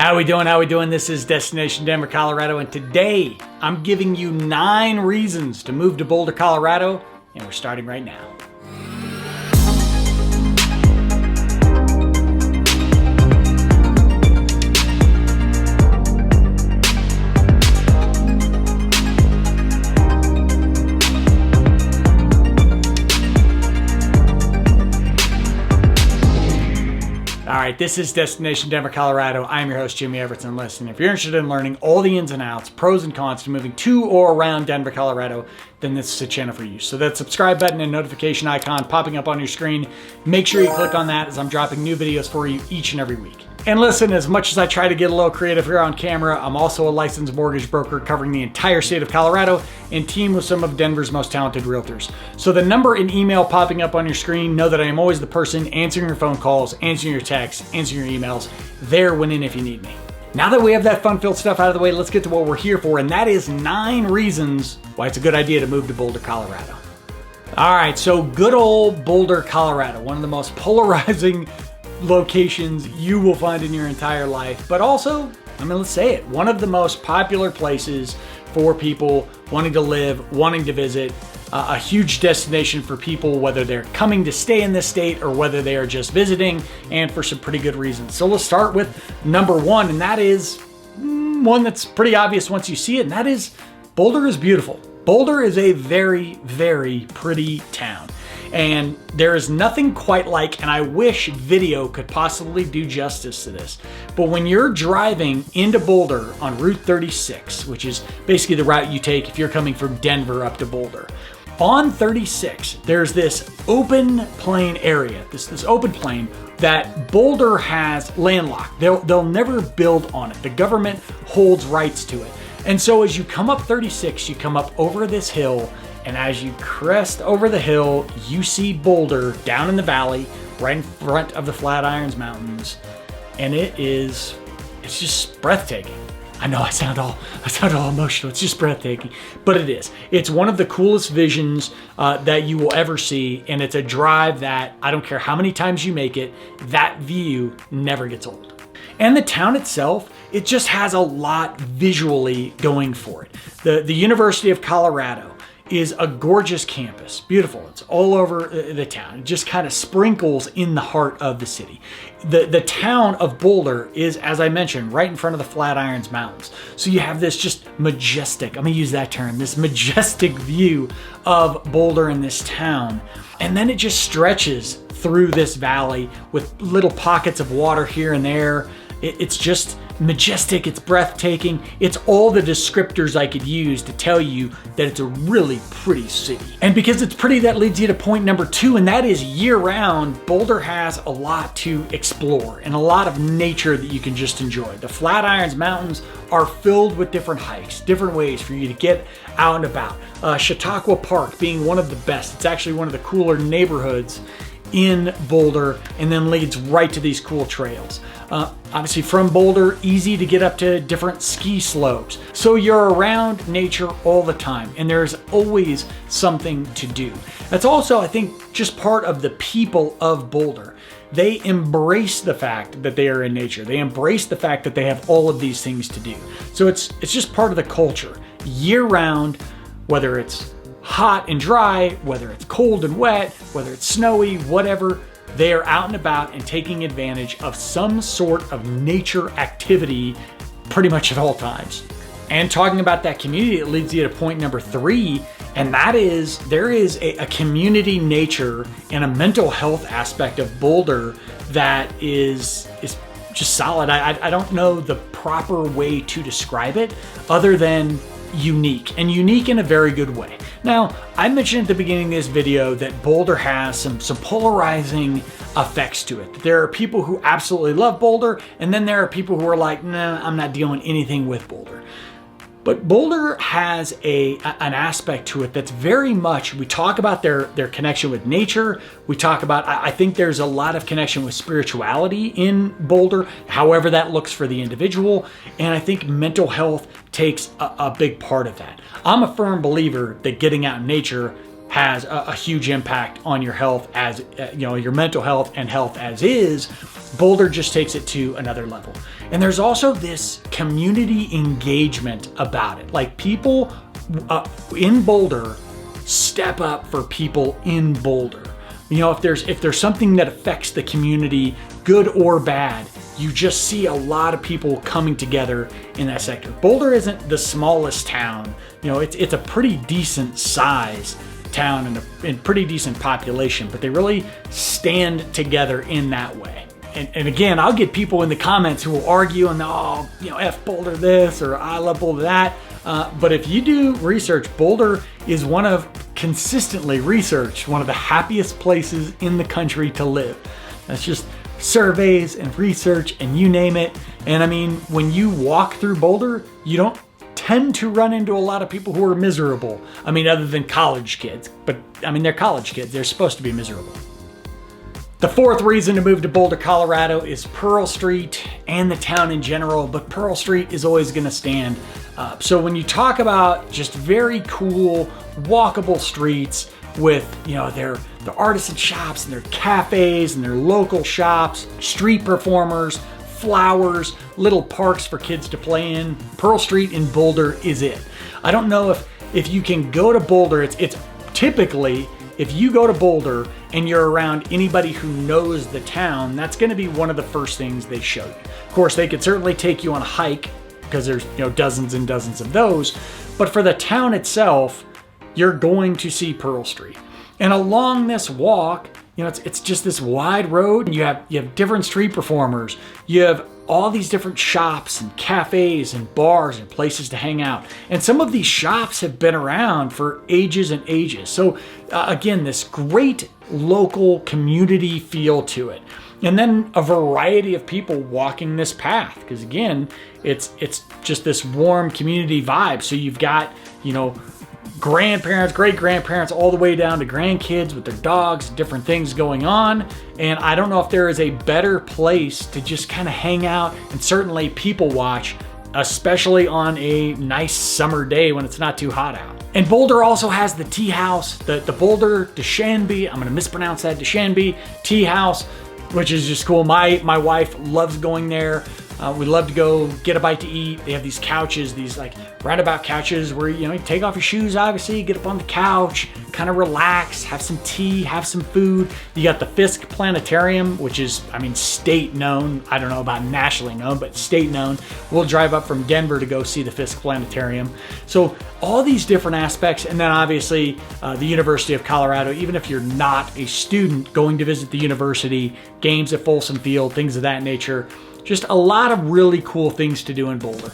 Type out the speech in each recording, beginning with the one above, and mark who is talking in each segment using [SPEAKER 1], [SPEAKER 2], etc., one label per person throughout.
[SPEAKER 1] How we doing? How we doing? This is Destination Denver, Colorado, and today I'm giving you 9 reasons to move to Boulder, Colorado, and we're starting right now. All right, this is Destination Denver, Colorado. I'm your host, Jimmy Everton. Listen, if you're interested in learning all the ins and outs, pros and cons to moving to or around Denver, Colorado, then this is the channel for you. So that subscribe button and notification icon popping up on your screen, make sure you click on that as I'm dropping new videos for you each and every week. And listen, as much as I try to get a little creative here on camera, I'm also a licensed mortgage broker covering the entire state of Colorado and team with some of Denver's most talented realtors. So the number and email popping up on your screen, know that I am always the person answering your phone calls, answering your texts, answering your emails, there when and if you need me. Now that we have that fun-filled stuff out of the way, let's get to what we're here for, and that is 9 reasons why it's a good idea to move to Boulder, Colorado. All right, so good old Boulder, Colorado, one of the most polarizing locations you will find in your entire life, but also, let's say it, one of the most popular places for people wanting to live, wanting to visit, a huge destination for people, whether they're coming to stay in this state or whether they are just visiting, and for some pretty good reasons. So let's start with number 1, and that is one that's pretty obvious once you see it, and that is Boulder is beautiful. Boulder is a very, very pretty town. And there is nothing quite like, and I wish video could possibly do justice to this, but when you're driving into Boulder on Route 36, which is basically the route you take if you're coming from Denver up to Boulder, on 36, there's this open plain area, this open plain that Boulder has landlocked. They'll never build on it. The government holds rights to it. And so as you come up 36, you come up over this hill, and as you crest over the hill, you see Boulder down in the valley, right in front of the Flatirons Mountains. And it's just breathtaking. I know I sound all emotional. It's just breathtaking, but it is. It's one of the coolest visions that you will ever see. And it's a drive that I don't care how many times you make it, that view never gets old. And the town itself, it just has a lot visually going for it. The University of Colorado is a gorgeous campus, beautiful. It's all over the town. It just kind of sprinkles in the heart of the city. The town of Boulder is, as I mentioned, right in front of the Flatirons Mountains. So you have this just majestic, I'm gonna use that term, this majestic view of Boulder in this town. And then it just stretches through this valley with little pockets of water here and there. It's just majestic, it's breathtaking. It's all the descriptors I could use to tell you that it's a really pretty city. And because it's pretty, that leads you to point number 2, and that is year-round, Boulder has a lot to explore and a lot of nature that you can just enjoy. The Flatirons Mountains are filled with different hikes, different ways for you to get out and about. Chautauqua Park being one of the best. It's actually one of the cooler neighborhoods in Boulder, and then leads right to these cool trails. Obviously from Boulder, easy to get up to different ski slopes. So you're around nature all the time, and there's always something to do. That's also, I think, just part of the people of Boulder. They embrace the fact that they are in nature. They embrace the fact that they have all of these things to do. So it's just part of the culture. Year round, whether it's hot and dry, whether it's cold and wet, whether it's snowy, whatever, they are out and about and taking advantage of some sort of nature activity pretty much at all times. And talking about that community, it leads you to point number 3, and that is there is a community nature and a mental health aspect of Boulder that is just solid. I don't know the proper way to describe it other than unique, and unique in a very good way. Now, I mentioned at the beginning of this video that Boulder has some polarizing effects to it. There are people who absolutely love Boulder, and then there are people who are like, nah, I'm not dealing anything with Boulder. But Boulder has an aspect to it that's very much, we talk about their connection with nature. We talk about, I think there's a lot of connection with spirituality in Boulder, however that looks for the individual. And I think mental health takes a big part of that. I'm a firm believer that getting out in nature has a huge impact on your health, as your mental health and health as is. Boulder just takes it to another level. And there's also this community engagement about it. Like, people in Boulder step up for people in Boulder. If there's something that affects the community, good or bad, you just see a lot of people coming together in that sector. Boulder isn't the smallest town. It's a pretty decent size town and pretty decent population, but they really stand together in that way. And again, I'll get people in the comments who will argue and F Boulder this, or I love Boulder that. But if you do research, Boulder is consistently researched, one of the happiest places in the country to live. That's just surveys and research and you name it. And I mean, when you walk through Boulder, you don't tend to run into a lot of people who are miserable. I mean, other than college kids, but I mean, they're college kids. They're supposed to be miserable. The fourth reason to move to Boulder, Colorado is Pearl Street and the town in general, but Pearl Street is always going to stand up. So when you talk about just very cool, walkable streets with, their artisan shops and their cafes and their local shops, street performers, flowers, little parks for kids to play in, Pearl Street in Boulder is it. I don't know if you can go to Boulder. It's typically, if you go to Boulder and you're around anybody who knows the town, that's going to be one of the first things they show you. Of course, they could certainly take you on a hike because there's dozens and dozens of those. But for the town itself, you're going to see Pearl Street. And along this walk, it's just this wide road, and you have different street performers. You have all these different shops and cafes and bars and places to hang out. And some of these shops have been around for ages and ages. So again, this great local community feel to it. And then a variety of people walking this path, because again, it's just this warm community vibe. So you've got, grandparents, great-grandparents, all the way down to grandkids with their dogs, different things going on. And I don't know if there is a better place to just kind of hang out and certainly people watch, especially on a nice summer day when it's not too hot out. And Boulder also has the tea house, the Boulder Dushanbe, I'm going to mispronounce that, Dushanbe Tea House, which is just cool. My wife loves going there. We love to go get a bite to eat. They have these couches, these like roundabout couches where you take off your shoes, obviously, get up on the couch, kind of relax, have some tea, have some food. You got the Fisk Planetarium, which is, state known. I don't know about nationally known, but state known. We'll drive up from Denver to go see the Fisk Planetarium. So all these different aspects, and then obviously the University of Colorado. Even if you're not a student going to visit the university, games at Folsom Field, things of that nature. Just a lot of really cool things to do in Boulder.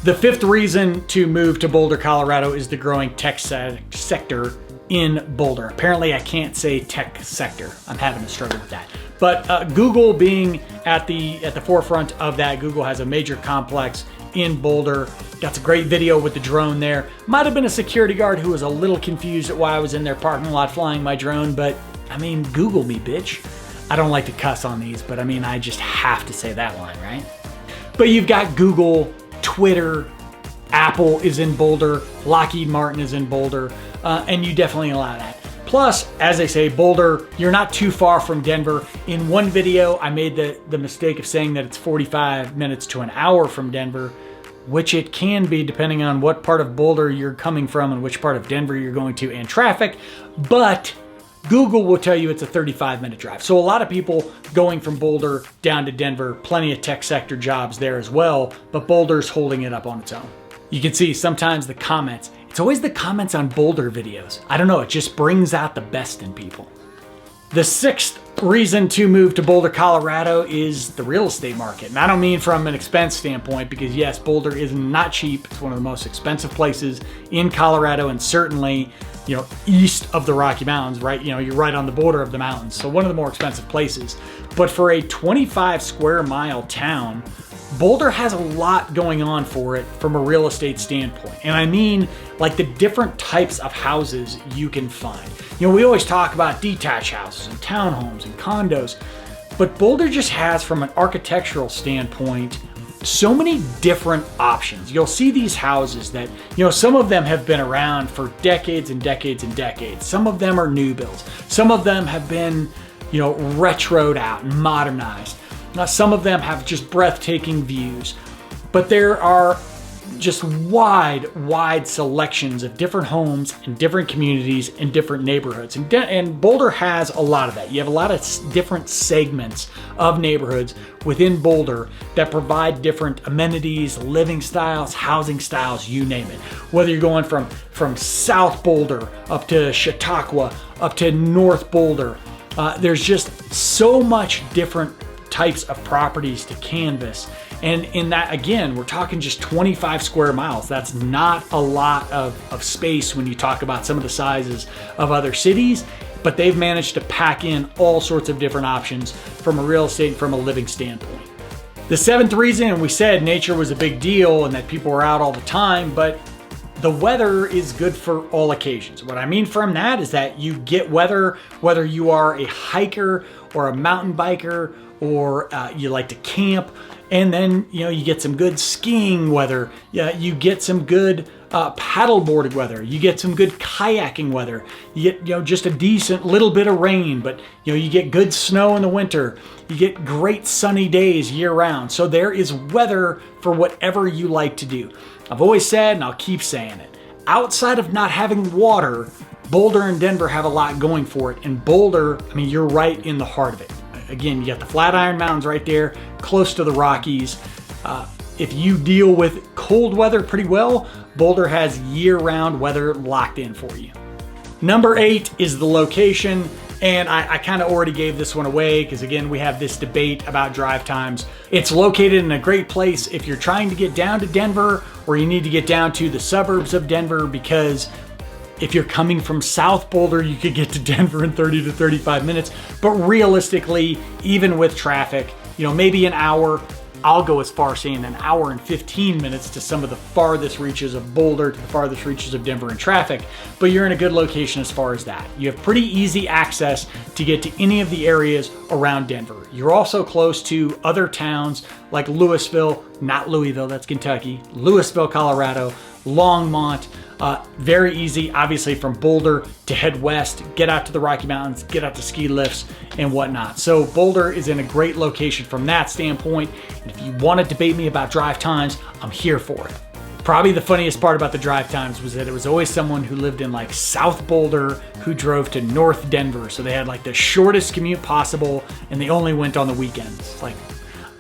[SPEAKER 1] The fifth reason to move to Boulder, Colorado is the growing tech sector in Boulder. Apparently I can't say tech sector. I'm having a struggle with that. But Google being at the forefront of that, Google has a major complex in Boulder. Got a great video with the drone there. Might have been a security guard who was a little confused at why I was in their parking lot flying my drone, but Google me, bitch. I don't like to cuss on these, but I just have to say that line, right? But you've got Google, Twitter, Apple is in Boulder, Lockheed Martin is in Boulder, and you definitely allow that. Plus, as I say, Boulder, you're not too far from Denver. In one video, I made the mistake of saying that it's 45 minutes to an hour from Denver, which it can be depending on what part of Boulder you're coming from and which part of Denver you're going to and traffic, but Google will tell you it's a 35-minute drive. So a lot of people going from Boulder down to Denver, plenty of tech sector jobs there as well, but Boulder's holding it up on its own. You can see sometimes the comments. It's always the comments on Boulder videos. I don't know, it just brings out the best in people. The sixth reason to move to Boulder, Colorado is the real estate market. And I don't mean from an expense standpoint, because yes, Boulder is not cheap. It's one of the most expensive places in Colorado, and certainly east of the Rocky Mountains, right? You're right on the border of the mountains. So one of the more expensive places. But for a 25 square mile town, Boulder has a lot going on for it from a real estate standpoint. And I mean like the different types of houses you can find. We always talk about detached houses and townhomes and condos, but Boulder just has, from an architectural standpoint, so many different options. You'll see these houses that, some of them have been around for decades and decades and decades. Some of them are new builds. Some of them have been, retroed out and modernized. Some of them have just breathtaking views. But there are just wide selections of different homes and different communities and different neighborhoods. And Boulder has a lot of that. You have a lot of different segments of neighborhoods within Boulder that provide different amenities, living styles, housing styles, you name it. Whether you're going from South Boulder up to Chautauqua, up to North Boulder, there's just so much different types of properties to canvas. And in that, again, we're talking just 25 square miles. That's not a lot of space when you talk about some of the sizes of other cities, but they've managed to pack in all sorts of different options from a real estate and from a living standpoint. The seventh reason, and we said nature was a big deal and that people were out all the time, but the weather is good for all occasions. What I mean from that is that you get weather, whether you are a hiker or a mountain biker, or you like to camp, and then you get some good skiing weather. You get some good paddleboarding weather. You get some good kayaking weather. You get just a decent little bit of rain, but you get good snow in the winter. You get great sunny days year round. So there is weather for whatever you like to do. I've always said, and I'll keep saying it, outside of not having water, Boulder and Denver have a lot going for it. And Boulder, you're right in the heart of it. Again, you got the Flatiron Mountains right there, close to the Rockies. If you deal with cold weather pretty well, Boulder has year-round weather locked in for you. Number 8 is the location, and I kind of already gave this one away because, again, we have this debate about drive times. It's located in a great place if you're trying to get down to Denver or you need to get down to the suburbs of Denver, because if you're coming from South Boulder, you could get to Denver in 30 to 35 minutes. But realistically, even with traffic, maybe an hour. I'll go as far as saying an hour and 15 minutes to some of the farthest reaches of Boulder, to the farthest reaches of Denver in traffic. But you're in a good location as far as that. You have pretty easy access to get to any of the areas around Denver. You're also close to other towns like Louisville, not Louisville, that's Kentucky, Louisville, Colorado, Longmont. Very easy, obviously, from Boulder to head west, get out to the Rocky Mountains, get out to ski lifts and whatnot. So Boulder is in a great location from that standpoint. And if you want to debate me about drive times, I'm here for it. Probably the funniest part about the drive times was that it was always someone who lived in like South Boulder who drove to North Denver. So they had like the shortest commute possible and they only went on the weekends. Like,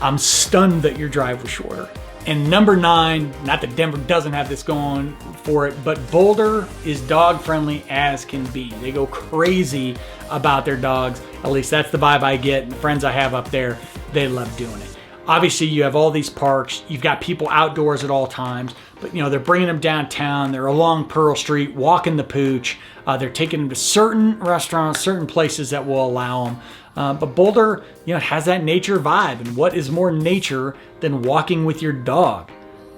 [SPEAKER 1] I'm stunned that your drive was shorter. And number 9, not that Denver doesn't have this going for it, but Boulder is dog friendly as can be. They go crazy about their dogs. At least that's the vibe I get. And the friends I have up there, they love doing it. Obviously, you have all these parks. You've got people outdoors at all times, but they're bringing them downtown. They're along Pearl Street, walking the pooch. They're taking them to certain restaurants, certain places that will allow them. But Boulder, it has that nature vibe. And what is more nature than walking with your dog?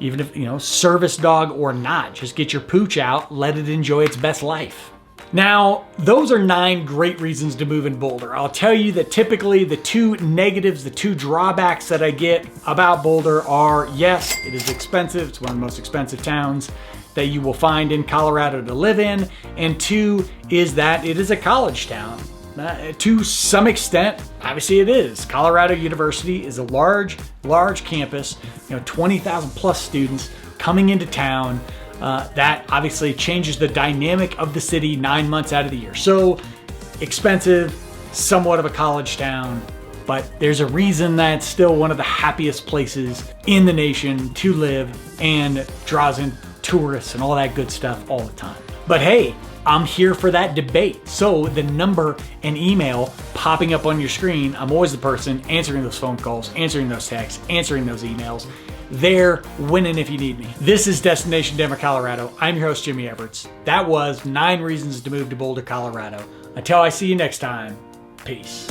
[SPEAKER 1] Even if, service dog or not, just get your pooch out, let it enjoy its best life. Now, those are 9 great reasons to move in Boulder. I'll tell you that typically the 2 negatives, the 2 drawbacks that I get about Boulder are, yes, it is expensive. It's one of the most expensive towns that you will find in Colorado to live in. And 2 is that it is a college town. To some extent, obviously it is. Colorado University is a large campus, 20,000 plus students coming into town. That obviously changes the dynamic of the city 9 months out of the year. So expensive, somewhat of a college town, but there's a reason that it's still one of the happiest places in the nation to live and draws in tourists and all that good stuff all the time. But hey, I'm here for that debate. So the number and email popping up on your screen, I'm always the person answering those phone calls, answering those texts, answering those emails. There, winning if you need me. This is Destination Denver, Colorado. I'm your host, Jimmy Everts. That was 9 reasons to move to Boulder, Colorado. Until I see you next time, peace.